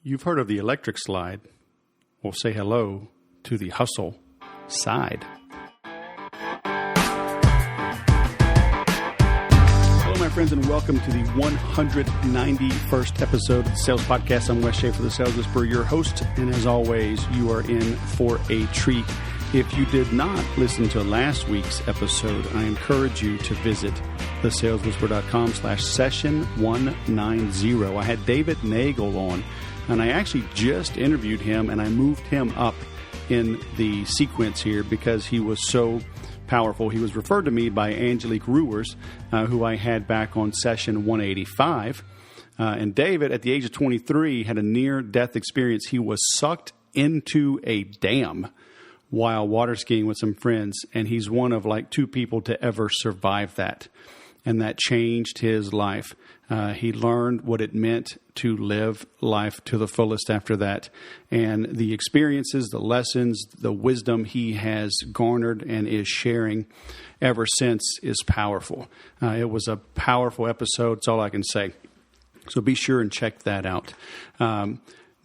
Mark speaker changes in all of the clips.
Speaker 1: You've heard of the electric slide. Well, say hello to the hustle side. Hello, my friends, and welcome to the 191st episode of the Sales Podcast. I'm Wes Schaefer, the Sales Whisperer, your host, and as always, you are in for a treat. If you did not listen to last week's episode, I encourage you to visit thesaleswhisperer.com/session 190. I had David Nagel on, and I actually just interviewed him, and I moved him up in the sequence here because he was so powerful. He was referred to me by Angelique Ruers, who I had back on session 185. And David, at the age of 23, had a near-death experience. He was sucked into a dam while water skiing with some friends, and he's one of like two people to ever survive that. And that changed his life. He learned what it meant to live life to the fullest after that. And the experiences, the lessons, the wisdom he has garnered and is sharing ever since is powerful. It was a powerful episode. That's all I can say. So be sure and check that out.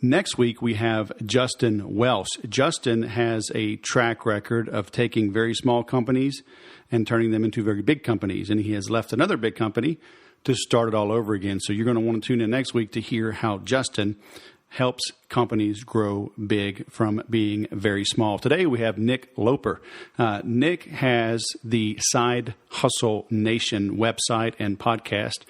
Speaker 1: Next week, we have Justin Welsh. Justin has a track record of taking very small companies and turning them into very big companies. And he has left another big company to start it all over again. So you're going to want to tune in next week to hear how Justin helps companies grow big from being very small. Today we have Nick Loper. Nick has the Side Hustle Nation website and podcast.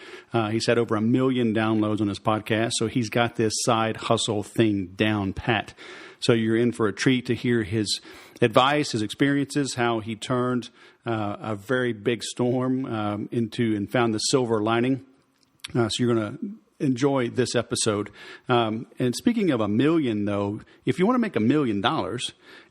Speaker 1: He's had over 1 million downloads on his podcast, so he's got this side hustle thing down pat. So you're in for a treat to hear his advice, his experiences, how he turned a very big storm into and found the silver lining. So you're going to enjoy this episode. And speaking of 1 million, though, if you want to make $1 million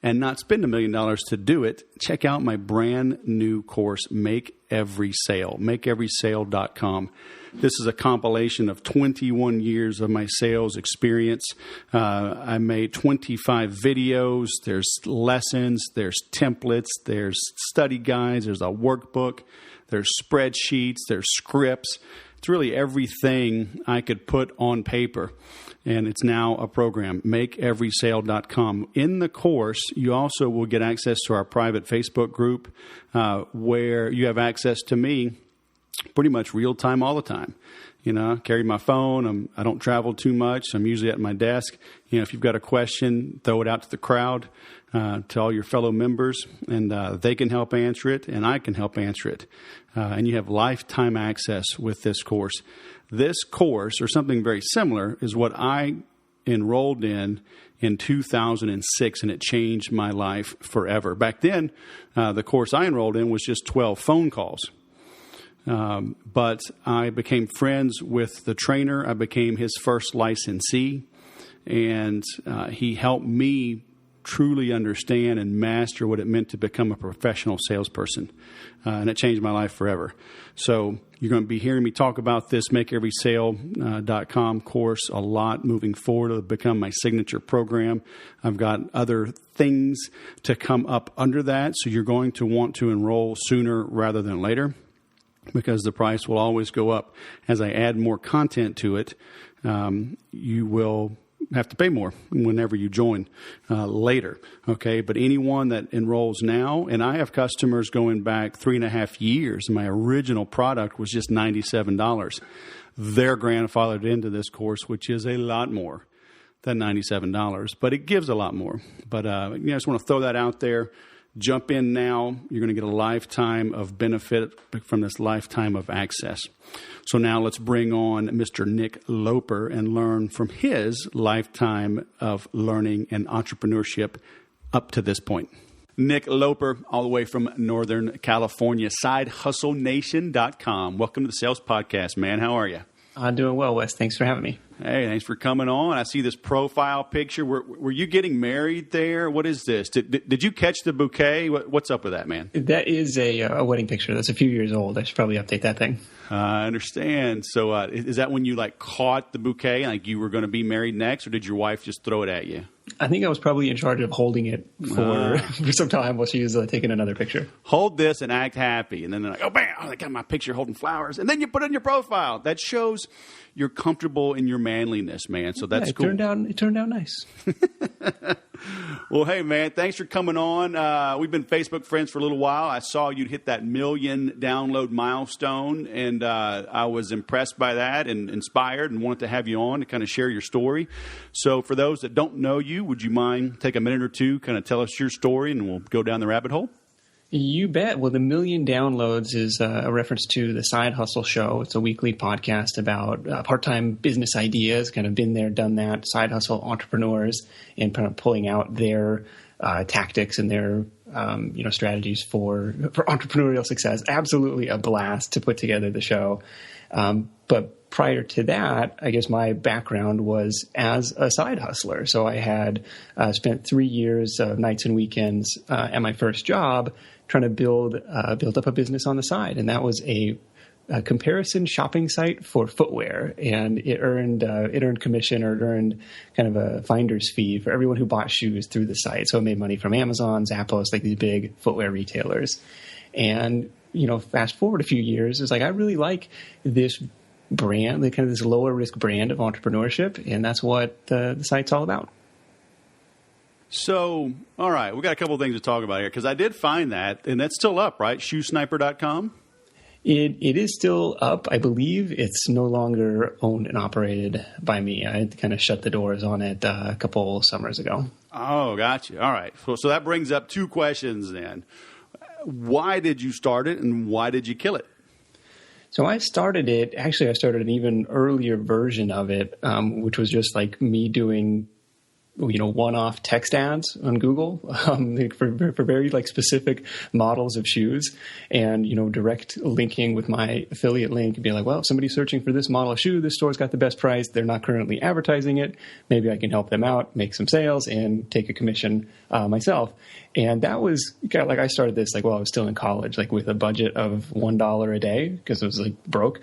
Speaker 1: and not spend $1 million to do it, check out my brand new course, Make Every Sale, makeeverysale.com. This is a compilation of 21 years of my sales experience. I made 25 videos. There's lessons, there's templates, there's study guides, there's a workbook, there's spreadsheets, there's scripts. It's really everything I could put on paper, and it's now a program, makeeverysale.com. In the course, you also will get access to our private Facebook group where you have access to me pretty much real time all the time. You know, I carry my phone. I don't travel too much. I'm usually at my desk. You know, if you've got a question, throw it out to the crowd, to all your fellow members, and they can help answer it, and I can help answer it. And you have lifetime access with this course. This course, or something very similar, is what I enrolled in 2006, and it changed my life forever. Back then, the course I enrolled in was just 12 phone calls. But I became friends with the trainer. I became his first licensee, and he helped me truly understand and master what it meant to become a professional salesperson. And it changed my life forever. So you're going to be hearing me talk about this makeeverysale.com course a lot moving forward. It'll become my signature program. I've got other things to come up under that. So you're going to want to enroll sooner rather than later, because the price will always go up. As I add more content to it, you will have to pay more whenever you join later. Okay, but anyone that enrolls now, and I have customers going back 3.5 years. My original product was just $97. They're grandfathered into this course, which is a lot more than $97, but it gives a lot more. But I just want to throw that out there. Jump in now. You're going to get a lifetime of benefit from this lifetime of access. So now let's bring on Mr. Nick Loper and learn from his lifetime of learning and entrepreneurship up to this point. Nick Loper, all the way from Northern California, sidehustlenation.com. Welcome to the Sales Podcast, man. How are you?
Speaker 2: I'm doing well, Wes. Thanks for having me.
Speaker 1: Hey, thanks for coming on. I see this profile picture. Were you getting married there? What is this? Did you catch the bouquet? What's up with that, man?
Speaker 2: That is a wedding picture. That's a few years old. I should probably update that thing.
Speaker 1: I understand. So is that when you caught the bouquet, like you were going to be married next, or did your wife just throw it at you?
Speaker 2: I think I was probably in charge of holding it for some time while she was taking another picture.
Speaker 1: Hold this and act happy. And then they're like, oh, bam, I got my picture holding flowers. And then you put it in your profile. That shows you're comfortable in your manliness, man. So that's cool.
Speaker 2: It turned out nice.
Speaker 1: Well, hey, man, thanks for coming on. We've been Facebook friends for a little while. I saw you'd hit that 1 million download milestone, and I was impressed by that and inspired and wanted to have you on to kind of share your story. So for those that don't know you, would you mind take a minute or two, kind of tell us your story, and we'll go down the rabbit hole?
Speaker 2: You bet. Well, the 1 million downloads is a reference to the Side Hustle Show. It's a weekly podcast about part-time business ideas, kind of been there, done that, side hustle entrepreneurs, and kind of pulling out their tactics and their strategies for entrepreneurial success. Absolutely a blast to put together the show. But prior to that, I guess my background was as a side hustler. So I had spent 3 years of nights and weekends at my first job trying to build up a business on the side. And that was a comparison shopping site for footwear. And it earned commission, or it earned kind of a finder's fee for everyone who bought shoes through the site. So it made money from Amazon, Zappos, like these big footwear retailers. And, fast forward a few years, it's like, I really like this brand, like kind of this lower risk brand of entrepreneurship. And that's what the site's all about.
Speaker 1: So, all right, we got a couple of things to talk about here, because I did find that, and that's still up, right? Shoesniper.com?
Speaker 2: It is still up. I believe it's no longer owned and operated by me. I had to kind of shut the doors on it a couple summers ago.
Speaker 1: Oh, gotcha. All right. So that brings up two questions then. Why did you start it, and why did you kill it?
Speaker 2: So I started an even earlier version of it, which was just like me doing one-off text ads on Google for very like specific models of shoes, and direct linking with my affiliate link and being like, well, if somebody's searching for this model of shoe, this store's got the best price, they're not currently advertising it, maybe I can help them out, make some sales, and take a commission myself. And that was kind of like, I started this like, well, I was still in college, like with a budget of $1 a day because it was like broke.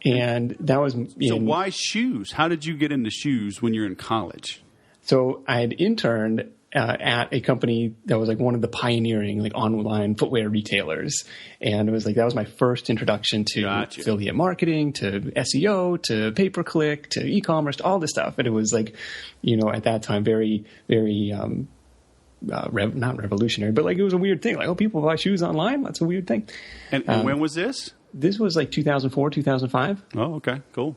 Speaker 2: And that was
Speaker 1: so why shoes? How did you get into shoes when you're in college?
Speaker 2: So I had interned at a company that was like one of the pioneering like online footwear retailers. And it was like, that was my first introduction to affiliate marketing, to SEO, to pay-per-click, to e-commerce, to all this stuff. And it was like, at that time, very, very, not revolutionary, but like it was a weird thing. Like, oh, people buy shoes online? That's a weird thing.
Speaker 1: And when was this?
Speaker 2: This was like 2004, 2005.
Speaker 1: Oh, okay, cool.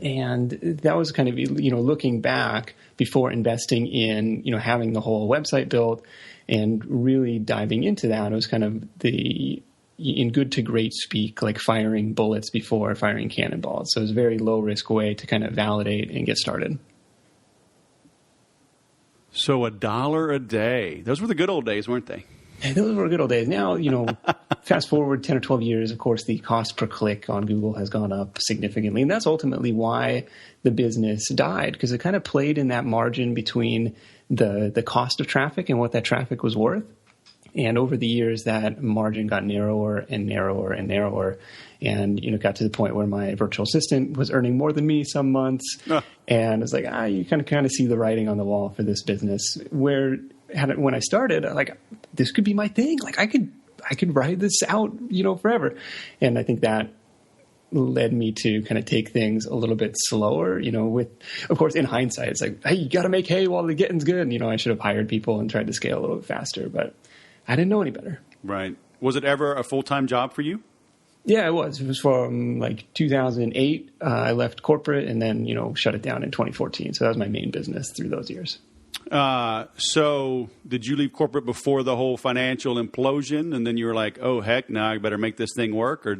Speaker 2: And that was kind of, looking back before investing in, having the whole website built and really diving into that. It was kind of in good to great speak, like firing bullets before firing cannonballs. So it was a very low risk way to kind of validate and get started. So
Speaker 1: $1 a day. Those were the good old days, weren't they?
Speaker 2: Those were good old days. Now, fast forward 10 or 12 years, of course, the cost per click on Google has gone up significantly. And that's ultimately why the business died, because it kind of played in that margin between the cost of traffic and what that traffic was worth. And over the years, that margin got narrower and narrower and narrower. And, got to the point where my virtual assistant was earning more than me some months. And it's like, you kind of see the writing on the wall for this business, where when I started, like, this could be my thing. Like, I could ride this out, forever. And I think that led me to kind of take things a little bit slower, with, of course, in hindsight, it's like, hey, you got to make hay while the getting's good. I should have hired people and tried to scale a little bit faster, but I didn't know any better.
Speaker 1: Right. Was it ever a full-time job for you?
Speaker 2: Yeah, it was. It was from like 2008. I left corporate and then, shut it down in 2014. So that was my main business through those years.
Speaker 1: So did you leave corporate before the whole financial implosion, and then you were like, oh, heck, now I better make this thing work? Or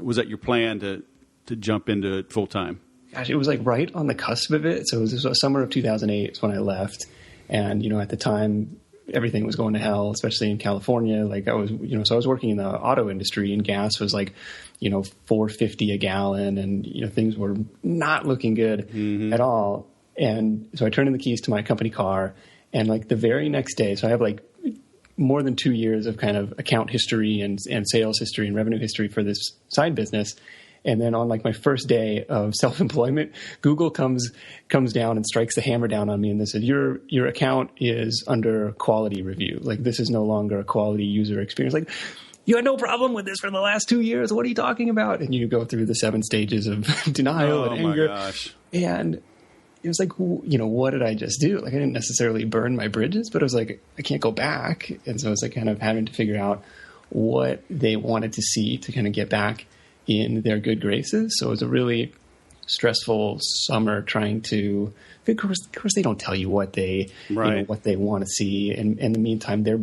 Speaker 1: was that your plan to jump into it full time?
Speaker 2: Gosh, it was like right on the cusp of it. So it was summer of 2008 is when I left. And, at the time, everything was going to hell, especially in California. Like I was, so I was working in the auto industry, and gas was like, $4.50 a gallon, and, things were not looking good at all. And so I turned in the keys to my company car, and like the very next day, so I have like more than 2 years of kind of account history and sales history and revenue history for this side business. And then on like my first day of self-employment, Google comes down and strikes the hammer down on me, and they said, your account is under quality review. Like, this is no longer a quality user experience. Like, you had no problem with this for the last 2 years. What are you talking about? And you go through the 7 stages of denial and anger.
Speaker 1: Oh, my gosh.
Speaker 2: And it was like, what did I just do? Like, I didn't necessarily burn my bridges, but it was like, I can't go back. And so it's like kind of having to figure out what they wanted to see to kind of get back in their good graces. So it was a really stressful summer trying to, of course they don't tell you what they, what they want to see. And in the meantime, they're,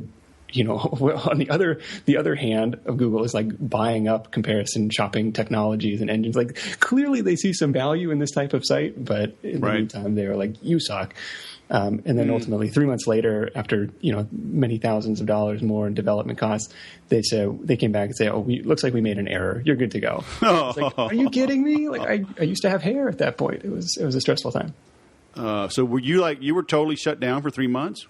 Speaker 2: on the other hand of Google is like buying up comparison shopping technologies and engines. Like clearly they see some value in this type of site, but in the meantime, they were like, you suck. And then ultimately 3 months later, after, many thousands of dollars more in development costs, they came back and say, looks like we made an error. You're good to go. It's like, are you kidding me? Like I used to have hair at that point. It was a stressful time.
Speaker 1: So were you were totally shut down for 3 months?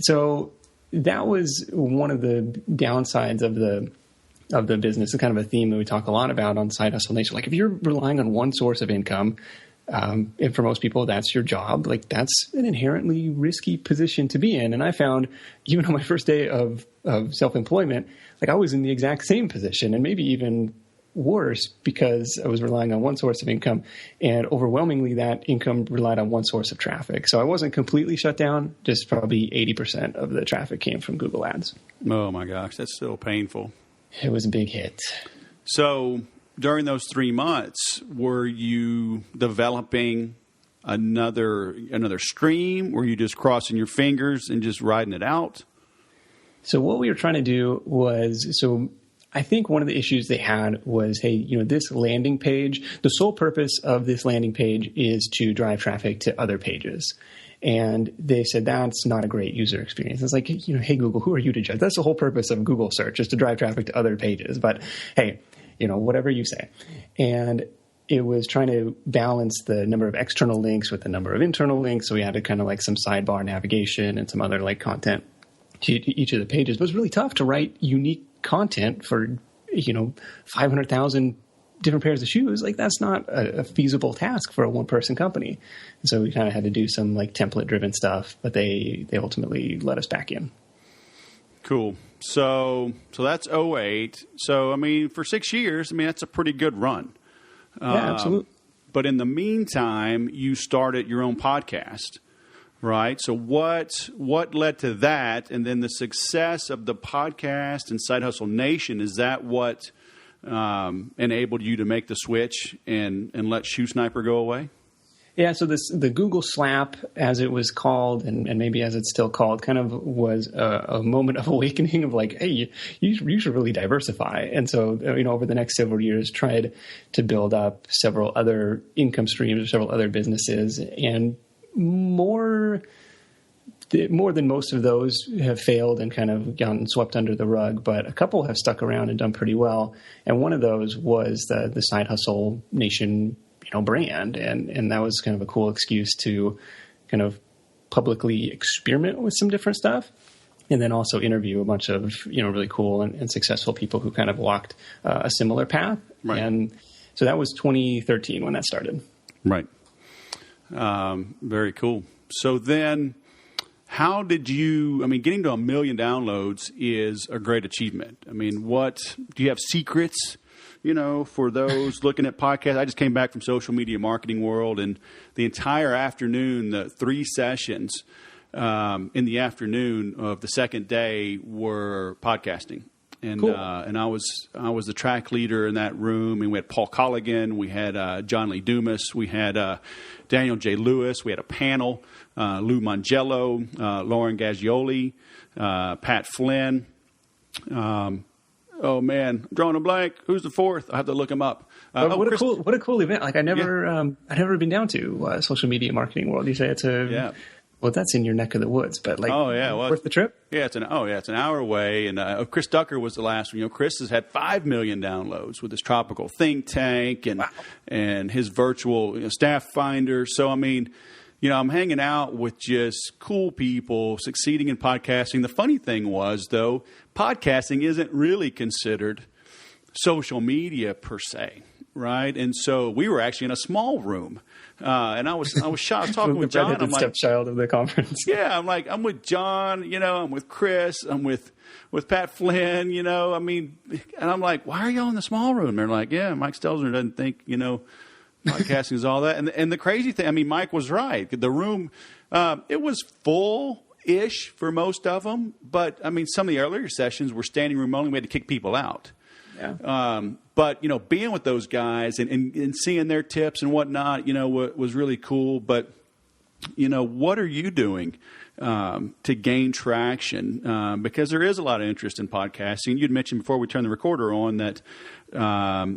Speaker 2: So that was one of the downsides of the business. It's kind of a theme that we talk a lot about on Side Hustle Nation. Like if you're relying on one source of income, and for most people, that's your job. Like that's an inherently risky position to be in. And I found even on my first day of self-employment, like I was in the exact same position and maybe even worse because I was relying on one source of income and overwhelmingly that income relied on one source of traffic. So I wasn't completely shut down, just probably 80% of the traffic came from Google Ads.
Speaker 1: Oh my gosh, that's so painful.
Speaker 2: It was a big hit.
Speaker 1: So during those 3 months, were you developing another stream? Were you just crossing your fingers and just riding it out?
Speaker 2: So what we were trying to do was, I think one of the issues they had was, hey, this landing page, the sole purpose of this landing page is to drive traffic to other pages. And they said, that's not a great user experience. It's like, hey, Google, who are you to judge? That's the whole purpose of Google search is to drive traffic to other pages. But hey, whatever you say. And it was trying to balance the number of external links with the number of internal links. So we had to kind of like some sidebar navigation and some other like content to each of the pages. But it was really tough to write unique content for, 500,000 different pairs of shoes. Like that's not a feasible task for a one-person company. And so we kind of had to do some like template-driven stuff, but they ultimately let us back in.
Speaker 1: Cool. So that's 2008. So, for 6 years, that's a pretty good run.
Speaker 2: Yeah, absolutely.
Speaker 1: But in the meantime, you started your own podcast, right? So what led to that? And then the success of the podcast and Side Hustle Nation, is that what enabled you to make the switch and let Shoe Sniper go away?
Speaker 2: Yeah, so the Google slap, as it was called, and maybe as it's still called, kind of was a moment of awakening of like, hey, you should really diversify. And so, over the next several years, tried to build up several other income streams, several other businesses, and more than most of those have failed and kind of gotten swept under the rug, but a couple have stuck around and done pretty well. And one of those was the Side Hustle Nation brand. And that was kind of a cool excuse to kind of publicly experiment with some different stuff. And then also interview a bunch of, really cool and successful people who kind of walked a similar path.
Speaker 1: Right.
Speaker 2: And so that was 2013 when that started.
Speaker 1: Right. Very cool. So then how did you, getting to 1 million downloads is a great achievement. What, do you have secrets? For those looking at podcasts, I just came back from Social Media Marketing World, and the entire afternoon, the 3 sessions in the afternoon of the second day were podcasting. And
Speaker 2: cool.
Speaker 1: And I was the track leader in that room, and we had Paul Colligan, we had John Lee Dumas, we had Daniel J. Lewis, we had a panel, Lou Mangello, Lauren Gaggioli, Pat Flynn. Oh man, I'm drawing a blank. Who's the fourth? I have to look him up.
Speaker 2: What a cool event! Like I've never been down to Social Media Marketing World. You say it's well, that's in your neck of the woods, but like, worth the trip?
Speaker 1: Yeah, it's an hour away. And Chris Ducker was the last one. Chris has had 5 million downloads with his tropical think tank and his virtual staff finder. So I'm hanging out with just cool people succeeding in podcasting. The funny thing was, though, podcasting isn't really considered social media per se. right? And so we were actually in a small room, and I was shocked talking with John.
Speaker 2: I'm stepchild of the conference.
Speaker 1: Yeah, I'm with John. I'm with Chris. I'm with Pat Flynn. I mean, and I'm like, why are y'all in the small room? They're like, yeah, Mike Stelzner doesn't think podcasting is all that. And the crazy thing, I mean, Mike was right. The room, it was full-ish for most of them, but I mean, some of the earlier sessions were standing room only. We had to kick people out.
Speaker 2: Yeah.
Speaker 1: But being with those guys and seeing their tips and whatnot, was really cool. But what are you doing to gain traction? Because there is a lot of interest in podcasting. You'd mentioned before we turned the recorder on that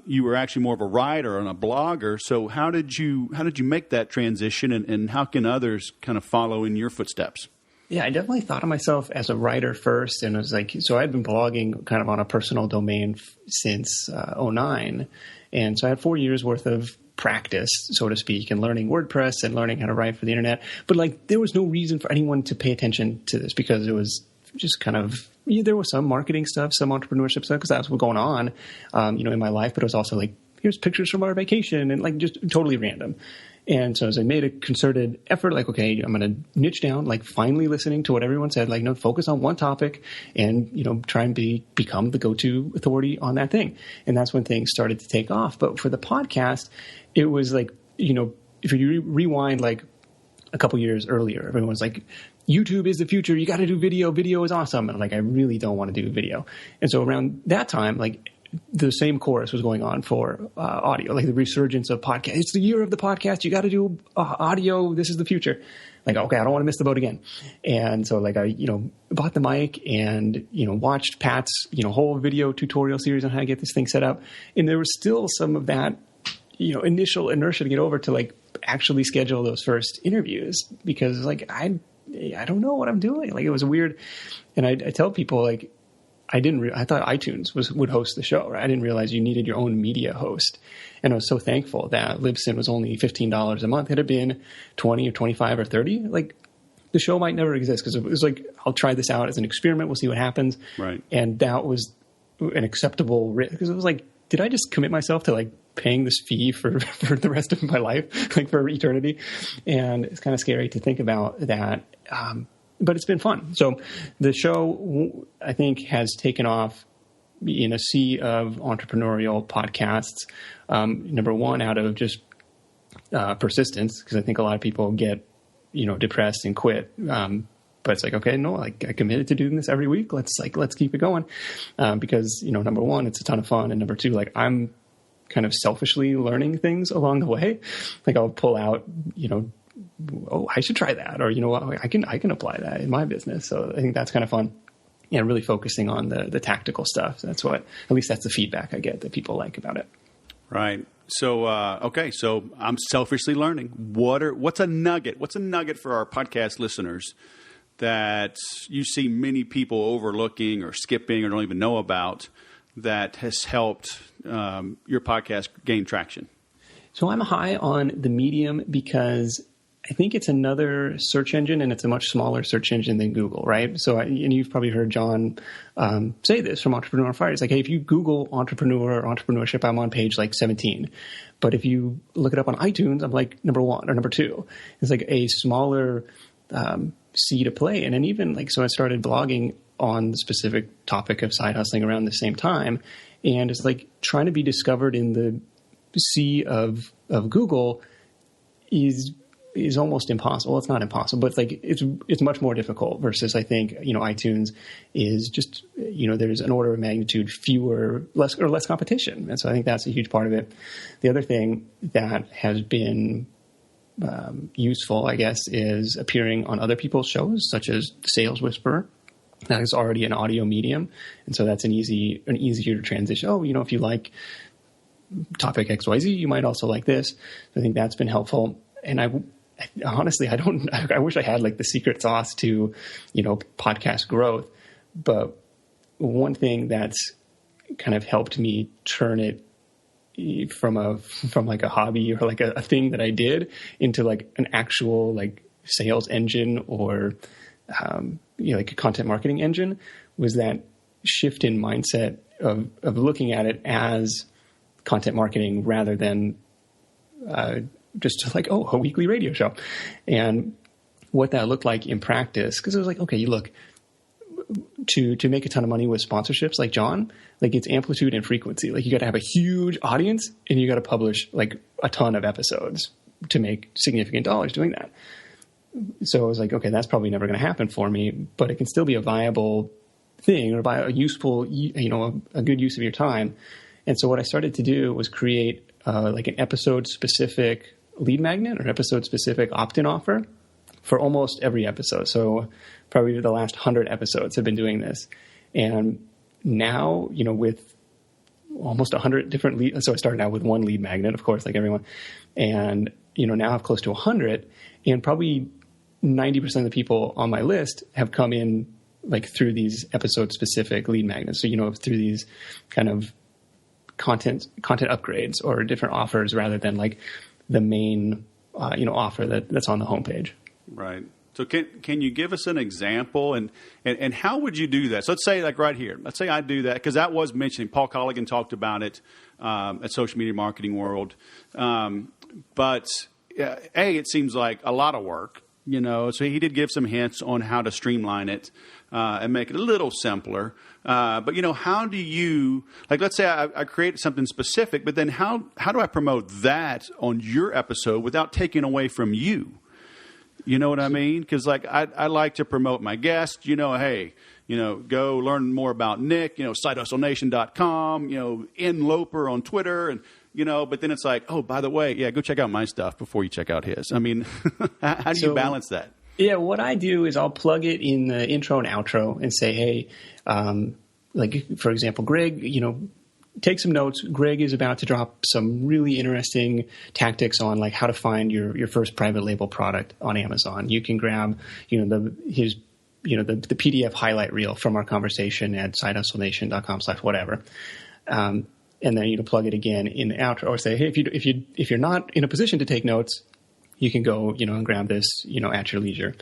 Speaker 1: you were actually more of a writer and a blogger. So how did you make that transition, and how can others kind of follow in your footsteps?
Speaker 2: Yeah, I definitely thought of myself as a writer first, and it was like, so I'd been blogging kind of on a personal domain since 2009, and so I had 4 years worth of practice, so to speak, and learning WordPress and learning how to write for the internet. But like, there was no reason for anyone to pay attention to this, because it was just kind of, there was some marketing stuff, some entrepreneurship stuff, because that's what's going on, in my life. But it was also like, here's pictures from our vacation, and like just totally random. And so as I made a concerted effort, like, okay, I'm going to niche down, like finally listening to what everyone said, like, focus on one topic and, try and become the go-to authority on that thing. And that's when things started to take off. But for the podcast, it was like, if you rewind like a couple years earlier, everyone was like, YouTube is the future. You got to do video. Video is awesome. And I'm like, I really don't want to do video. And so around that time, like, the same chorus was going on for audio, like the resurgence of podcast. It's the year of the podcast. You got to do audio. This is the future. Like, okay, I don't want to miss the boat again. And so like I, bought the mic and, watched Pat's, whole video tutorial series on how to get this thing set up. And there was still some of that, initial inertia to get over to like actually schedule those first interviews, because like, I don't know what I'm doing. Like, it was weird. And I tell people like, I thought iTunes would host the show, right? I didn't realize you needed your own media host. And I was so thankful that Libsyn was only $15 a month. Had it been 20 or 25 or 30, like, the show might never exist, because it was like, I'll try this out as an experiment. We'll see what happens.
Speaker 1: Right.
Speaker 2: And that was an acceptable risk, because it was like, did I just commit myself to like paying this fee for the rest of my life, like for eternity? And it's kind of scary to think about that. But it's been fun. So the show, I think, has taken off in a sea of entrepreneurial podcasts. Number one, out of just persistence, because I think a lot of people get, depressed and quit. But it's like, okay, no, like, I committed to doing this every week. Let's keep it going. Because, number one, it's a ton of fun. And number two, like, I'm kind of selfishly learning things along the way. Like, I'll pull out, oh, I should try that, or I can apply that in my business. So I think that's kind of fun. Yeah, really focusing on the tactical stuff. That's at least that's the feedback I get that people like about it.
Speaker 1: Right. So okay, so I'm selfishly learning. What's a nugget? What's a nugget for our podcast listeners that you see many people overlooking or skipping or don't even know about that has helped your podcast gain traction?
Speaker 2: So I'm high on the Medium because I think it's another search engine, and it's a much smaller search engine than Google, right? So, and you've probably heard John say this from Entrepreneur Fire. It's like, hey, if you Google entrepreneur or entrepreneurship, I'm on page like 17. But if you look it up on iTunes, I'm like number 1 or number 2. It's like a smaller sea to play. And then even like, so I started blogging on the specific topic of side hustling around the same time. And it's like trying to be discovered in the sea of Google is almost impossible. Well, it's not impossible, but it's like it's much more difficult versus I think, iTunes is just, there's an order of magnitude less competition. And so I think that's a huge part of it. The other thing that has been useful, I guess, is appearing on other people's shows, such as Sales Whisperer. That is already an audio medium. And so that's an easier transition. Oh, if you like topic XYZ, you might also like this. I think that's been helpful. And I honestly, I wish I had like the secret sauce to, podcast growth. But one thing that's kind of helped me turn it from like a hobby or like a thing that I did into like an actual like sales engine or, like a content marketing engine was that shift in mindset of looking at it as content marketing rather than just like, a weekly radio show. And what that looked like in practice, because it was like, okay, you look, to make a ton of money with sponsorships like John, like it's amplitude and frequency. Like you got to have a huge audience and you got to publish like a ton of episodes to make significant dollars doing that. So I was like, okay, that's probably never going to happen for me, but it can still be a viable thing or a useful, a good use of your time. And so what I started to do was create like an episode specific lead magnet or episode specific opt-in offer for almost every episode. So probably the last 100 episodes have been doing this. And now, with almost 100 different leads. So I started out with one lead magnet, of course, like everyone. And, now I have close to 100. And probably 90% of the people on my list have come in like through these episode specific lead magnets. So, through these kind of content upgrades or different offers rather than like the main, offer that's on the homepage.
Speaker 1: Right. So can you give us an example and how would you do that? So let's say like right here, let's say I do that because that was mentioning, Paul Colligan talked about it at Social Media Marketing World. But it seems like a lot of work, so he did give some hints on how to streamline it and make it a little simpler. But, how do you, like, let's say I create something specific, but then how do I promote that on your episode without taking away from you? You know what I mean? Because like I like to promote my guests. Hey, go learn more about Nick. SideHustleNation.com. N Loper on Twitter, and But then it's like, oh, by the way, go check out my stuff before you check out his. I mean, how do you balance that?
Speaker 2: Yeah, what I do is I'll plug it in the intro and outro and say, hey, like for example, Greg, take some notes. Greg is about to drop some really interesting tactics on like how to find your first private label product on Amazon. You can grab, the PDF highlight reel from our conversation at sidehustlenation.com/whatever. And then plug it again in the outro or say, hey, if you're not in a position to take notes, you can go, and grab this, at your leisure.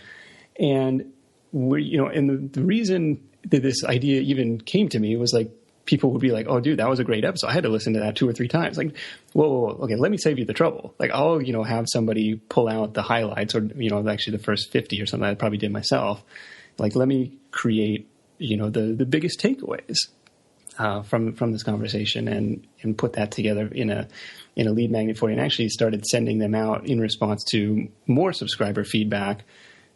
Speaker 2: And and the reason that this idea even came to me was like, people would be like, oh, dude, that was a great episode. I had to listen to that 2 or 3 times. Like, whoa, okay, let me save you the trouble. Like, I'll, have somebody pull out the highlights or, actually the first 50 or something I probably did myself. Like, let me create, the biggest takeaways from this conversation and put that together in a lead magnet for you. And actually started sending them out in response to more subscriber feedback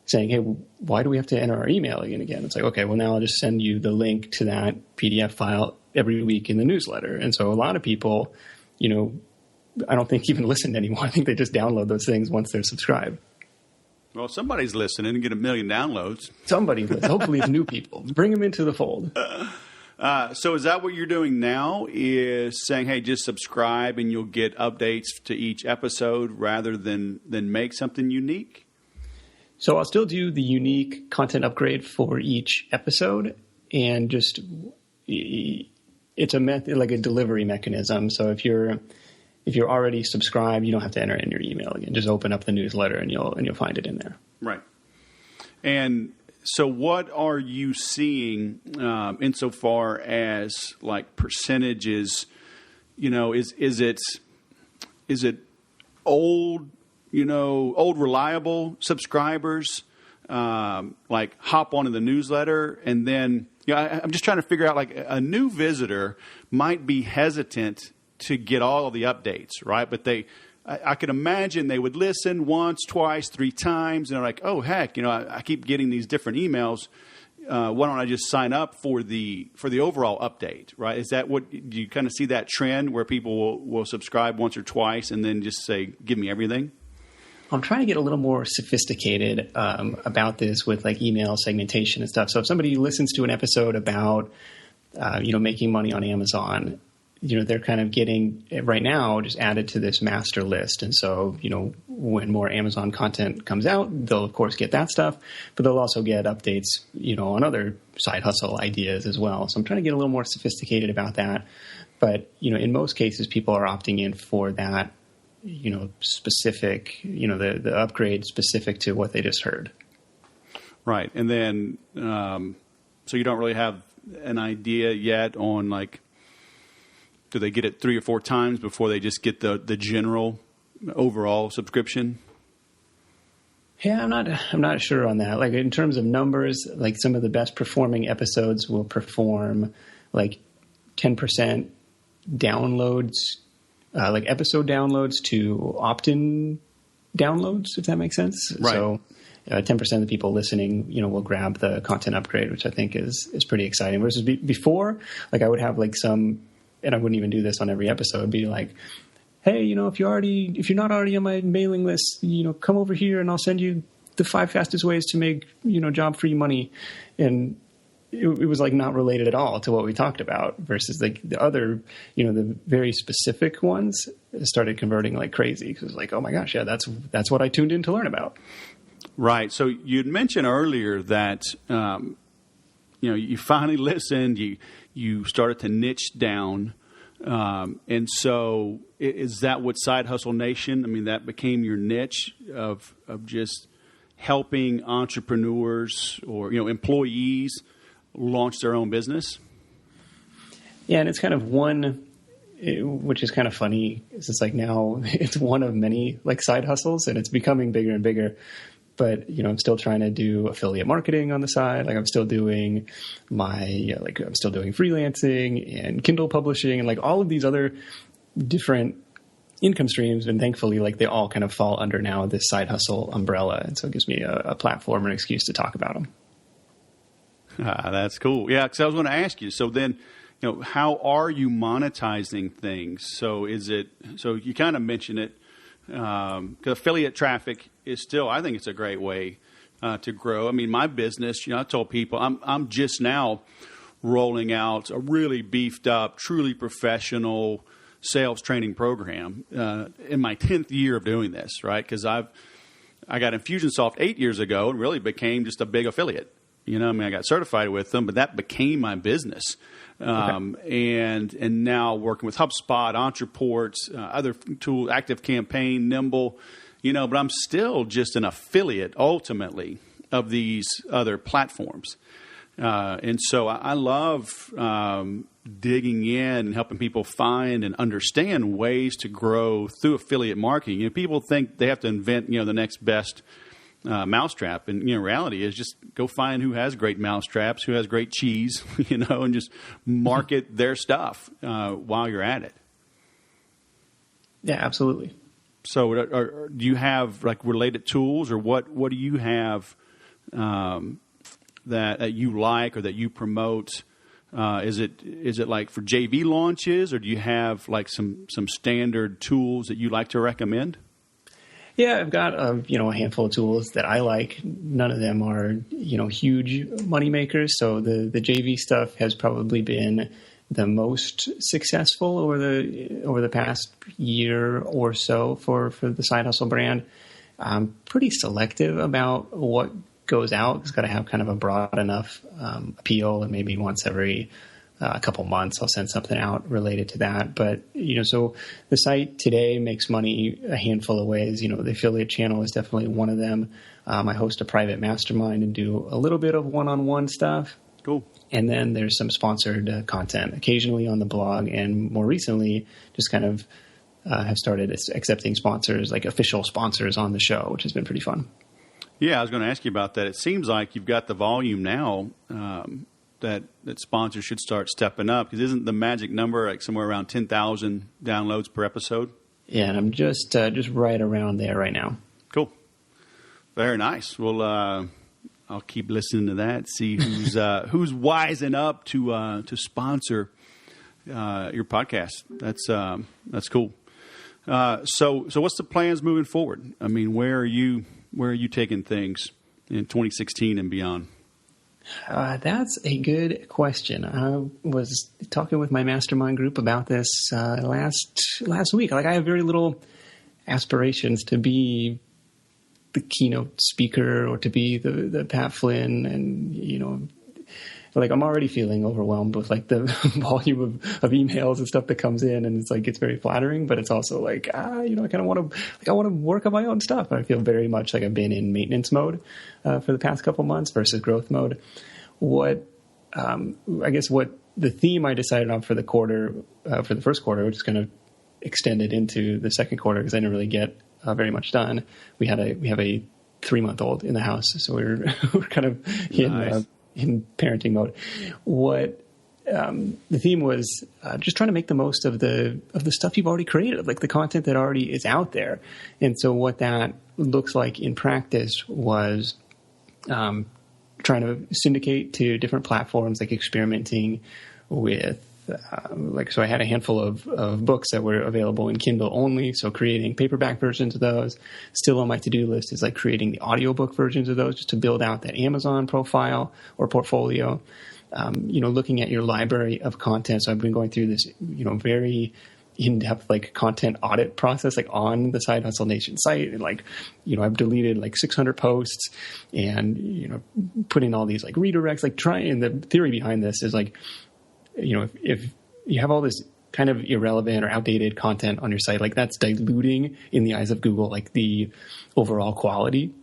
Speaker 2: saying, hey, why do we have to enter our email again? It's like, okay, well, now I'll just send you the link to that PDF file every week in the newsletter. And so a lot of people, I don't think even listen anymore. I think they just download those things once they're subscribed.
Speaker 1: Well, somebody's listening and get 1 million downloads.
Speaker 2: Somebody, hopefully it's new people. Bring them into the fold.
Speaker 1: So is that what you're doing now, is saying, hey, just subscribe and you'll get updates to each episode rather than make something unique?
Speaker 2: So I'll still do the unique content upgrade for each episode, and just it's a method, like a delivery mechanism. So if you're already subscribed, you don't have to enter in your email again. Just open up the newsletter and you'll find it in there. Right.
Speaker 1: And so what are you seeing insofar as like percentages? Is it old reliable subscribers like hop onto the newsletter, and then I'm just trying to figure out, like, a new visitor might be hesitant to get all of the updates, right? But I could imagine they would listen once, twice, 3 times, and they're like, oh heck, I keep getting these different emails. Why don't I just sign up for the overall update, right? Is that what do you kind of see, that trend where people will subscribe once or twice and then just say, give me everything?
Speaker 2: I'm trying to get a little more sophisticated about this with like email segmentation and stuff. So if somebody listens to an episode about, making money on Amazon, they're kind of getting right now just added to this master list. And so, when more Amazon content comes out, they'll of course get that stuff, but they'll also get updates, on other side hustle ideas as well. So I'm trying to get a little more sophisticated about that. But, in most cases, people are opting in for that, specific, the upgrade specific to what they just heard.
Speaker 1: Right. And then, so you don't really have an idea yet on like Do they get it 3 or 4 times before they just get the general overall subscription?
Speaker 2: Yeah, I'm not sure on that. Like in terms of numbers, like some of the best performing episodes will perform like 10% downloads, like episode downloads to opt-in downloads, if that makes sense.
Speaker 1: Right.
Speaker 2: So 10% of the people listening, will grab the content upgrade, which I think is pretty exciting. Versus before, like I would have like some, and I wouldn't even do this on every episode, be like, hey, if you're not already on my mailing list, come over here and I'll send you the 5 fastest ways to make, job-free money. And it was like not related at all to what we talked about versus like the other, the very specific ones started converting like crazy. Because it's like, oh my gosh, yeah, that's what I tuned in to learn about.
Speaker 1: Right. So you'd mentioned earlier that, you finally listened, you started to niche down. And so is that what Side Hustle Nation, that became your niche of just helping entrepreneurs or, employees launch their own business?
Speaker 2: Yeah. And it's kind of which is kind of funny. It's like now it's one of many like side hustles and it's becoming bigger and bigger. But, I'm still trying to do affiliate marketing on the side. Like I'm still doing I'm still doing freelancing and Kindle publishing and like all of these other different income streams. And thankfully, like they all kind of fall under now this side hustle umbrella. And so it gives me a platform and an excuse to talk about them.
Speaker 1: That's cool. Yeah. Cause I was going to ask you, so then, how are you monetizing things? So you kind of mentioned it. Because affiliate traffic is still, I think it's a great way to grow. My business, I told people I'm just now rolling out a really beefed up, truly professional sales training program in my 10th year of doing this, right? Because I got Infusionsoft 8 years ago and really became just a big affiliate. I got certified with them, but that became my business. Okay. And now working with HubSpot, Entreports, other tools, ActiveCampaign, Nimble, but I'm still just an affiliate ultimately of these other platforms. And so I love digging in and helping people find and understand ways to grow through affiliate marketing. People think they have to invent, the next best mousetrap, and reality is just go find who has great mousetraps, who has great cheese, and just market their stuff while you're at it.
Speaker 2: Yeah, absolutely.
Speaker 1: So, do you have like related tools, or what do you have that you like or that you promote? Is it like for JV launches, or do you have like some standard tools that you like to recommend?
Speaker 2: Yeah, I've got a handful of tools that I like. None of them are huge money makers. So the JV stuff has probably been the most successful over the past year or so for the Side Hustle brand. I'm pretty selective about what goes out. It's got to have kind of a broad enough appeal, and maybe once every a couple months I'll send something out related to that. But, so the site today makes money a handful of ways. The affiliate channel is definitely one of them. I host a private mastermind and do a little bit of one-on-one stuff.
Speaker 1: Cool.
Speaker 2: And then there's some sponsored content occasionally on the blog, and more recently just kind of have started accepting sponsors, like official sponsors on the show, which has been pretty fun.
Speaker 1: Yeah, I was going to ask you about that. It seems like you've got the volume now that sponsors should start stepping up, because isn't the magic number like somewhere around 10,000 downloads per episode? Yeah,
Speaker 2: and I'm just right around there right now.
Speaker 1: Cool. Very nice. Well, I'll keep listening to that, see who's wising up to sponsor your podcast. That's cool. So what's the plans moving forward? Where are you taking things in 2016 and beyond?
Speaker 2: That's a good question. I was talking with my mastermind group about this last week. Like, I have very little aspirations to be the keynote speaker or to be the Pat Flynn, and like I'm already feeling overwhelmed with like the volume of emails and stuff that comes in, and it's like it's very flattering, but it's also like I kind of want to work on my own stuff. I feel very much like I've been in maintenance mode for the past couple months versus growth mode. What the theme I decided on for the quarter, for the first quarter, which is kind of extended into the second quarter because I didn't really get very much done. We have a 3-month-old in the house, so we're kind of in parenting mode. What the theme was just trying to make the most of the stuff you've already created, like the content that already is out there. And so what that looks like in practice was trying to syndicate to different platforms, like experimenting with so I had a handful of books that were available in Kindle only, so creating paperback versions of those. Still on my to-do list is like creating the audiobook versions of those just to build out that Amazon profile or portfolio. Looking at your library of content. So I've been going through this, very in-depth like content audit process, like on the Side Hustle Nation site. And I've deleted like 600 posts and, put in all these like redirects, and the theory behind this is like, if you have all this kind of irrelevant or outdated content on your site, like that's diluting in the eyes of Google, like the overall quality,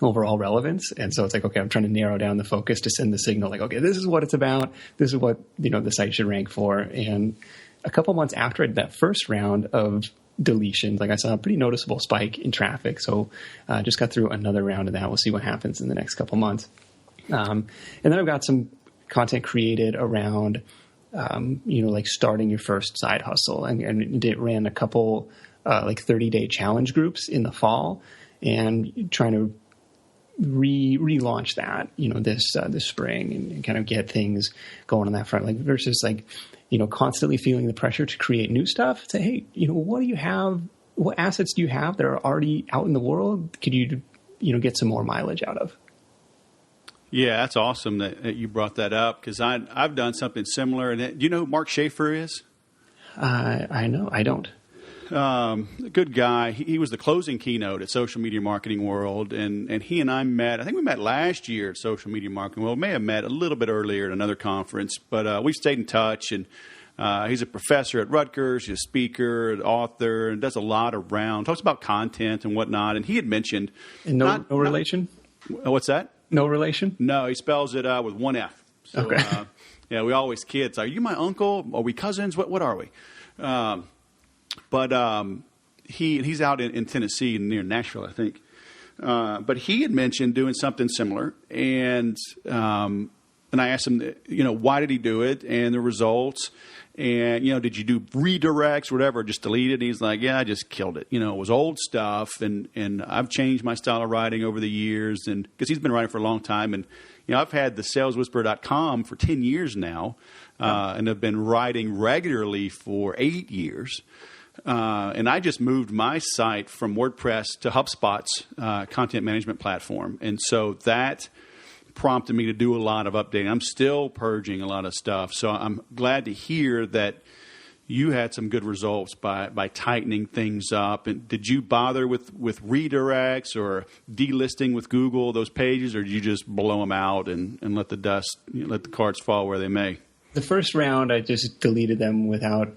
Speaker 2: overall relevance. And so it's like, okay, I'm trying to narrow down the focus to send the signal like, okay, this is what it's about. This is what, the site should rank for. And a couple months after I did that first round of deletions, like I saw a pretty noticeable spike in traffic. So just got through another round of that. We'll see what happens in the next couple months. And then I've got some content created around, like starting your first side hustle, and it ran a couple 30-day challenge groups in the fall, and trying to relaunch that, this spring, and kind of get things going on that front, like versus constantly feeling the pressure to create new stuff. Say, hey, what do you have? What assets do you have that are already out in the world? Could you, get some more mileage out of?
Speaker 1: Yeah, that's awesome that you brought that up, because I've done something similar. And do you know who Mark Schaefer is?
Speaker 2: I know. I don't.
Speaker 1: A good guy. He was the closing keynote at Social Media Marketing World, and he and I met. I think we met last year at Social Media Marketing World. We may have met a little bit earlier at another conference, but we've stayed in touch. And he's a professor at Rutgers, he's a speaker, an author, and does a lot around, talks about content and whatnot. And he had mentioned...
Speaker 2: And no relation?
Speaker 1: What's that? No relation? No, he spells it with one F. So,
Speaker 2: okay.
Speaker 1: Yeah, we always kids. Are you my uncle? Are we cousins? What are we? But he's out in Tennessee near Nashville, I think. But he had mentioned doing something similar, and I asked him, why did he do it and the results, and did you do redirects, whatever, just delete it? And he's like, yeah, I just killed it. It was old stuff, and I've changed my style of writing over the years, and because he's been writing for a long time, and I've had the saleswhisperer.com for 10 years now, and have been writing regularly for 8 years. And I just moved my site from WordPress to HubSpot's content management platform. And so that prompted me to do a lot of updating. I'm still purging a lot of stuff. So I'm glad to hear that you had some good results by tightening things up. And did you bother with redirects or delisting with Google those pages, or did you just blow them out and let the cards fall where they may?
Speaker 2: The first round, I just deleted them without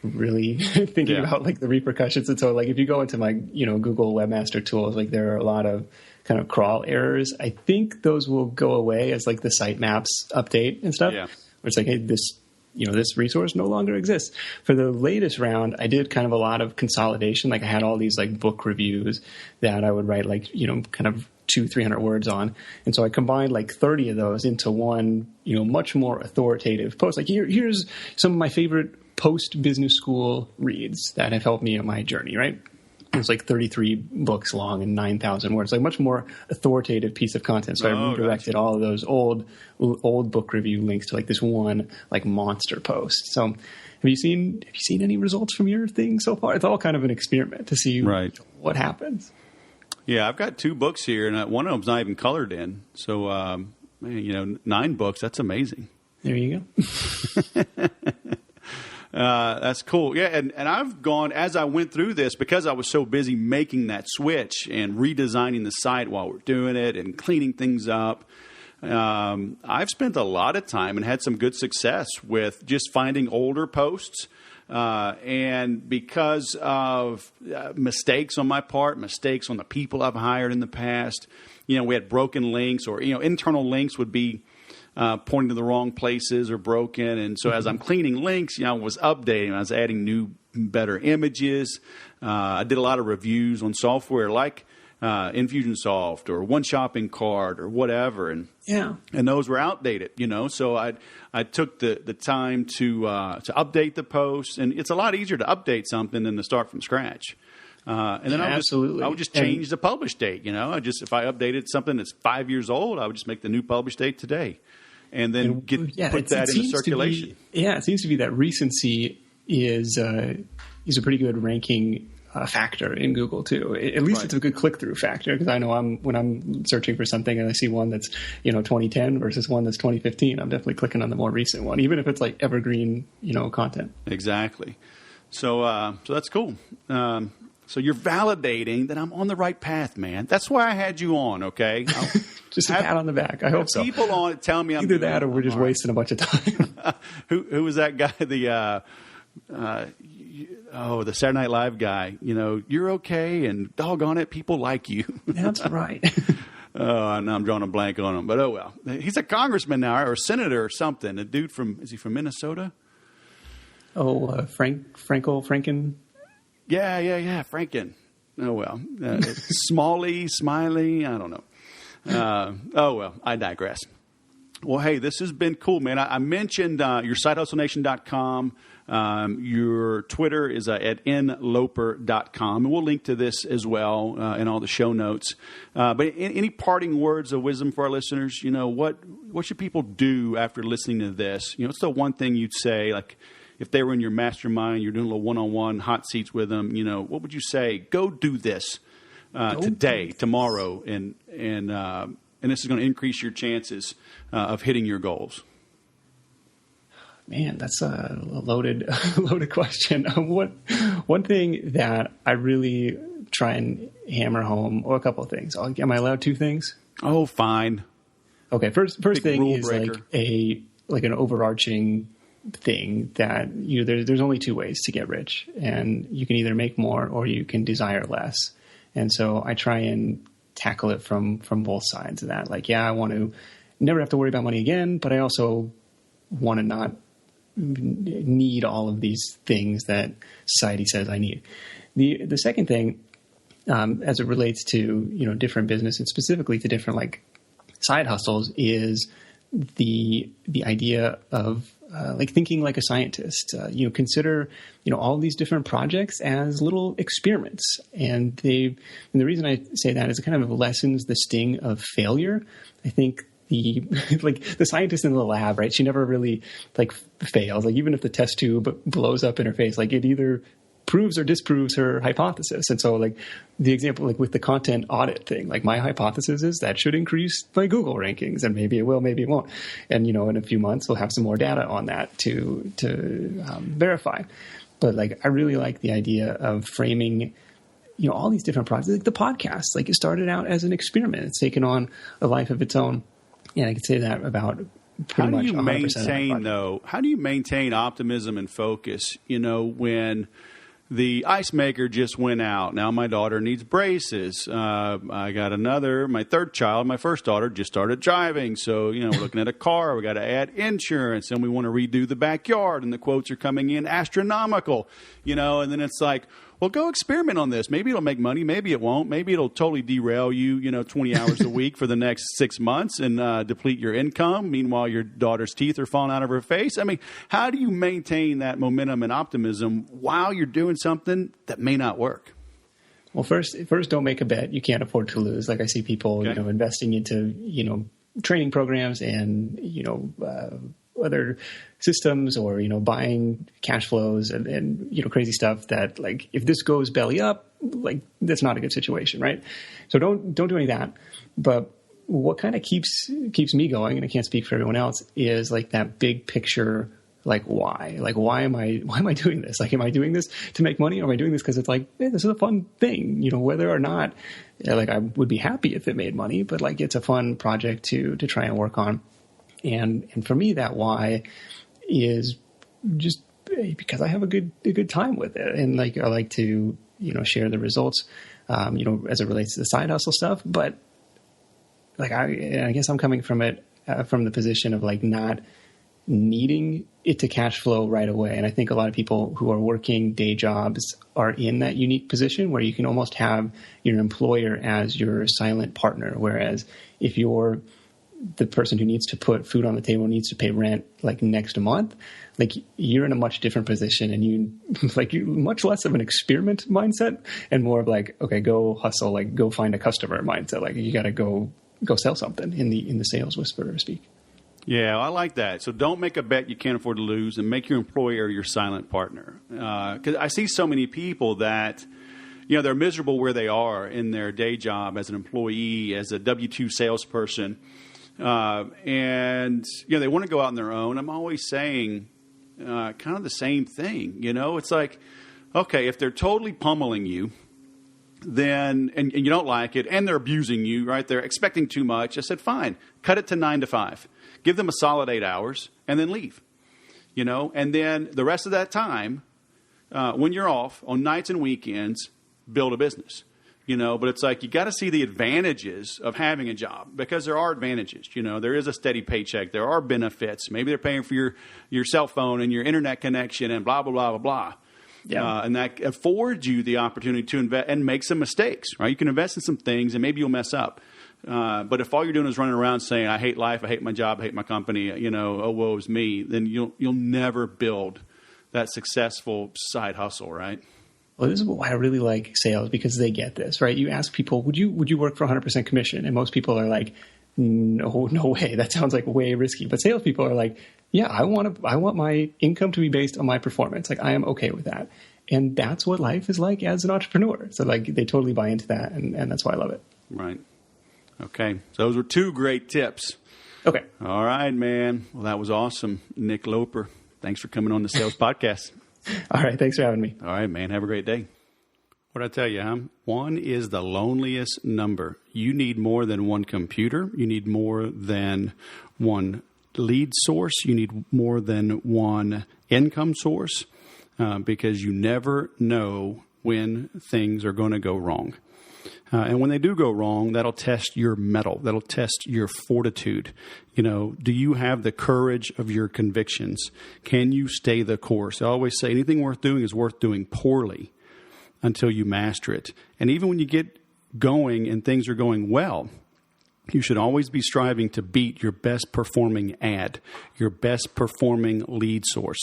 Speaker 2: really thinking about the repercussions. And so if you go into my, Google Webmaster Tools, there are a lot of kind of crawl errors. I think those will go away as the sitemaps update and stuff. Yeah. Where it's hey, this resource no longer exists. For the latest round, I did kind of a lot of consolidation. I had all these book reviews that I would write kind of 200-300 words on. And so I combined 30 of those into one, much more authoritative post. Here's some of my favorite post-business school reads that have helped me on my journey, right? It's 33 books long and 9,000 words, much more authoritative piece of content. So I redirected all of those old book review links to this one monster post. So have you seen any results from your thing so far? It's all kind of an experiment to see what happens.
Speaker 1: Yeah, I've got 2 books here, and one of them's not even colored in. So, 9 books, that's amazing.
Speaker 2: There you go.
Speaker 1: That's cool. Yeah, and I've gone, as I went through this, because I was so busy making that switch and redesigning the site while we're doing it and cleaning things up, I've spent a lot of time and had some good success with just finding older posts. And because of mistakes on my part, mistakes on the people I've hired in the past, we had broken links, or, internal links would be pointing to the wrong places or broken. And so as I'm cleaning links, I was updating. I was adding new, better images. I did a lot of reviews on software like Infusionsoft or One Shopping Cart or whatever. And those were outdated, So I took the time to update the posts. And it's a lot easier to update something than to start from scratch. And then I would just change the publish date. If I updated something that's 5 years old, I would just make the new publish date today, and then put that into circulation.
Speaker 2: It seems to be that recency is a pretty good ranking factor in Google too. At least it's a good click through factor, because I know when I'm searching for something and I see one that's 2010 versus one that's 2015, I'm definitely clicking on the more recent one, even if it's like evergreen content.
Speaker 1: Exactly. So that's cool. So you're validating that I'm on the right path, man. That's why I had you on, okay?
Speaker 2: Just a pat on the back. I hope so.
Speaker 1: People on it tell me I'm
Speaker 2: either that or we're just wasting a bunch of time.
Speaker 1: Who was that guy? The Saturday Night Live guy. You're okay, and doggone it, people like you.
Speaker 2: That's right.
Speaker 1: Now I'm drawing a blank on him, but oh well. He's a congressman now, or a senator or something. A dude is he from Minnesota?
Speaker 2: Franken.
Speaker 1: Yeah, Franken. Oh, well. Smiley, I don't know. I digress. Well, hey, this has been cool, man. I mentioned your sidehustlenation.com. Your Twitter is at nloper.com. And we'll link to this as well in all the show notes. But any parting words of wisdom for our listeners? What should people do after listening to this? What's the one thing you'd say, like, if they were in your mastermind, you're doing a little one-on-one hot seats with them, what would you say? Go do this today, tomorrow, and this is going to increase your chances of hitting your goals. Man,
Speaker 2: that's a loaded question. One thing that I really try and hammer home, or a couple of things. Am I allowed two things?
Speaker 1: Oh, fine.
Speaker 2: Okay, first thing is
Speaker 1: breaker.
Speaker 2: like an overarching thing that there's only two ways to get rich, and you can either make more or you can desire less. And so I try and tackle it from both sides of that. Like, I want to never have to worry about money again, but I also want to not need all of these things that society says I need. The second thing, as it relates to different business and specifically to different like side hustles, is the idea of thinking like a scientist. Consider all these different projects as little experiments, and the reason I say that is it kind of lessens the sting of failure. I think the scientist in the lab, right? She never really fails. Even if the test tube blows up in her face, it either proves or disproves her hypothesis. And so the example with the content audit thing, my hypothesis is that should increase my Google rankings, and maybe it will, maybe it won't. And in a few months we'll have some more data on that to verify. But I really like the idea of framing all these different projects, like the podcast. It started out as an experiment. It's taken on a life of its own. Yeah, I could say that about pretty much 100%.
Speaker 1: How do you maintain optimism and focus, when the ice maker just went out? Now my daughter needs braces. I got my third child, my first daughter, just started driving. So, we're looking at a car. We got to add insurance, and we want to redo the backyard, and the quotes are coming in astronomical, and then it's like, well, go experiment on this. Maybe it'll make money. Maybe it won't. Maybe it'll totally derail you, 20 hours a week for the next 6 months and deplete your income. Meanwhile, your daughter's teeth are falling out of her face. I mean, how do you maintain that momentum and optimism while you're doing something that may not work?
Speaker 2: Well, first, don't make a bet you can't afford to lose. I see people, investing into, training programs and, other systems, or buying cash flows and crazy stuff that if this goes belly up, that's not a good situation, right? So don't do any of that. But what kind of keeps me going, and I can't speak for everyone else, is that big picture. Why? Why am I doing this? Am I doing this to make money, or am I doing this because it's this is a fun thing? Whether or not I would be happy if it made money, but it's a fun project to try and work on. And for me, that why is just because I have a good time with it, and I like to share the results, as it relates to the side hustle stuff. But I guess I'm coming from it from the position of like not needing it to cash flow right away. And I think a lot of people who are working day jobs are in that unique position where you can almost have your employer as your silent partner. Whereas if you're the person who needs to put food on the table, needs to pay rent like next month, like you're in a much different position, and you're much less of an experiment mindset and more of like, okay, go hustle, like go find a customer mindset. Like you got to go sell something in the sales whisper, to speak.
Speaker 1: Yeah, I like that. So don't make a bet you can't afford to lose, and make your employer your silent partner. Because I see so many people that, they're miserable where they are in their day job as an employee, as a W-2 salesperson. And they want to go out on their own. I'm always saying kind of the same thing. It's like, okay, if they're totally pummeling you, then and you don't like it, and they're abusing you, right? They're expecting too much. I said, fine, cut it to 9 to 5. Give them a solid 8 hours, and then leave. And then the rest of that time, when you're off on nights and weekends, build a business. But it's like you got to see the advantages of having a job, because there are advantages. There is a steady paycheck. There are benefits. Maybe they're paying for your cell phone and your internet connection and blah, blah, blah, blah, blah. Yeah. And that affords you the opportunity to invest and make some mistakes, right? You can invest in some things and maybe you'll mess up. But if all you're doing is running around saying, I hate life, I hate my job, I hate my company, oh, woe is me, then you'll never build that successful side hustle, right?
Speaker 2: Well, this is why I really like sales, because they get this, right? You ask people, would you work for 100% commission? And most people are like, no way. That sounds like way risky. But salespeople are like, yeah, I want my income to be based on my performance. Like I am okay with that. And that's what life is like as an entrepreneur. So like they totally buy into that. And that's why I love it.
Speaker 1: Right. Okay. So those were 2 great tips.
Speaker 2: Okay.
Speaker 1: All right, man. Well, that was awesome. Nick Loper, thanks for coming on the Sales Podcast.
Speaker 2: All right. Thanks for having me.
Speaker 1: All right, man. Have a great day. What'd I tell you, huh? 1 is the loneliest number. You need more than 1 computer. You need more than 1 lead source. You need more than 1 income source, because you never know when things are going to go wrong. And when they do go wrong, that'll test your mettle. That'll test your fortitude. Do you have the courage of your convictions? Can you stay the course? I always say anything worth doing is worth doing poorly until you master it. And even when you get going and things are going well, you should always be striving to beat your best performing ad, your best performing lead source,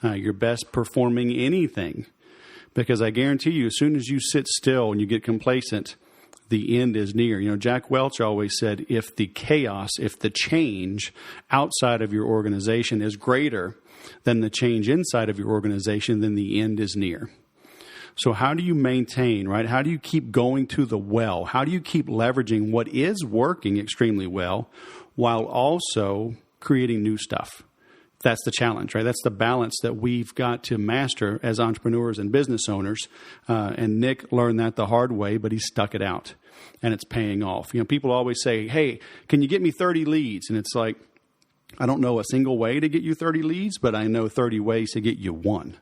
Speaker 1: your best performing anything. Because I guarantee you, as soon as you sit still and you get complacent, the end is near. Jack Welch always said, if the change outside of your organization is greater than the change inside of your organization, then the end is near. So how do you maintain, right? How do you keep going to the well? How do you keep leveraging what is working extremely well while also creating new stuff? That's the challenge, right? That's the balance that we've got to master as entrepreneurs and business owners. And Nick learned that the hard way, but he stuck it out, and it's paying off. People always say, hey, can you get me 30 leads? And it's like, I don't know a single way to get you 30 leads, but I know 30 ways to get you 1.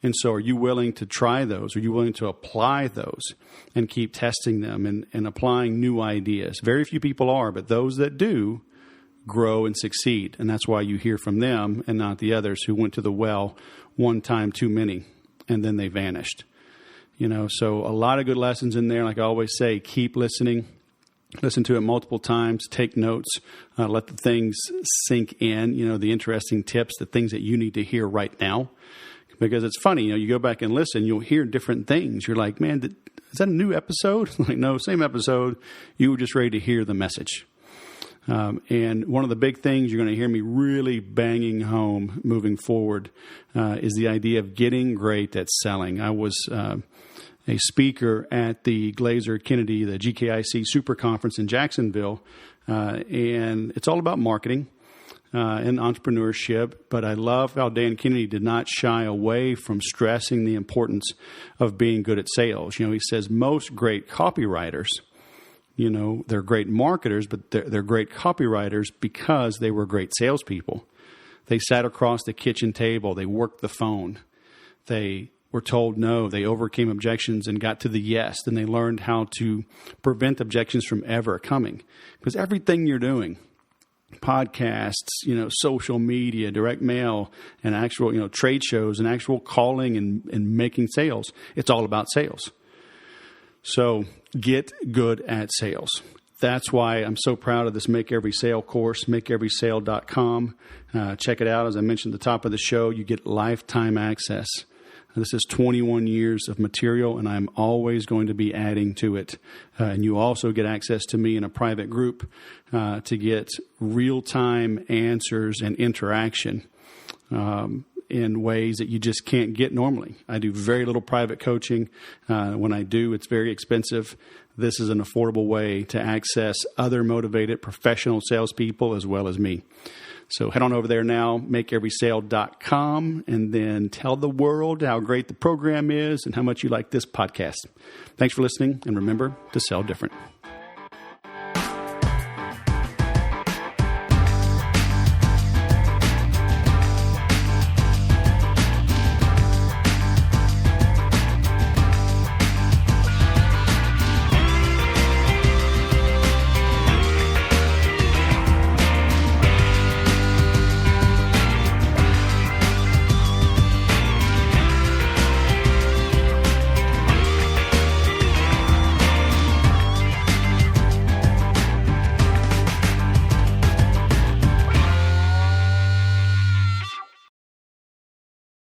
Speaker 1: And so are you willing to try those? Are you willing to apply those and keep testing them and applying new ideas? Very few people are, but those that do grow and succeed. And that's why you hear from them and not the others who went to the well one time too many, and then they vanished. So a lot of good lessons in there. Like I always say, keep listening. Listen to it multiple times. Take notes. Let the things sink in, the interesting tips, the things that you need to hear right now. Because it's funny, you go back and listen, you'll hear different things. You're like, man, is that a new episode? Like, no, same episode. You were just ready to hear the message. And one of the big things you're going to hear me really banging home moving forward is the idea of getting great at selling. I was a speaker at the Glazer Kennedy, the GKIC Super Conference in Jacksonville, and it's all about marketing and entrepreneurship. But I love how Dan Kennedy did not shy away from stressing the importance of being good at sales. He says most great copywriters, they're great marketers, but they're great copywriters because they were great salespeople. They sat across the kitchen table. They worked the phone. They were told no. They overcame objections and got to the yes. Then they learned how to prevent objections from ever coming. Because everything you're doing, podcasts, social media, direct mail, and actual, trade shows and actual calling and making sales. It's all about sales. So get good at sales. That's why I'm so proud of this Make Every Sale course, makeeverysale.com. Check it out. As I mentioned at the top of the show, you get lifetime access. This is 21 years of material, and I'm always going to be adding to it. And you also get access to me in a private group to get real-time answers and interaction in ways that you just can't get normally. I do very little private coaching. When I do, it's very expensive. This is an affordable way to access other motivated professional salespeople as well as me. So head on over there now, makeeverysale.com, and then tell the world how great the program is and how much you like this podcast. Thanks for listening, and remember to sell different.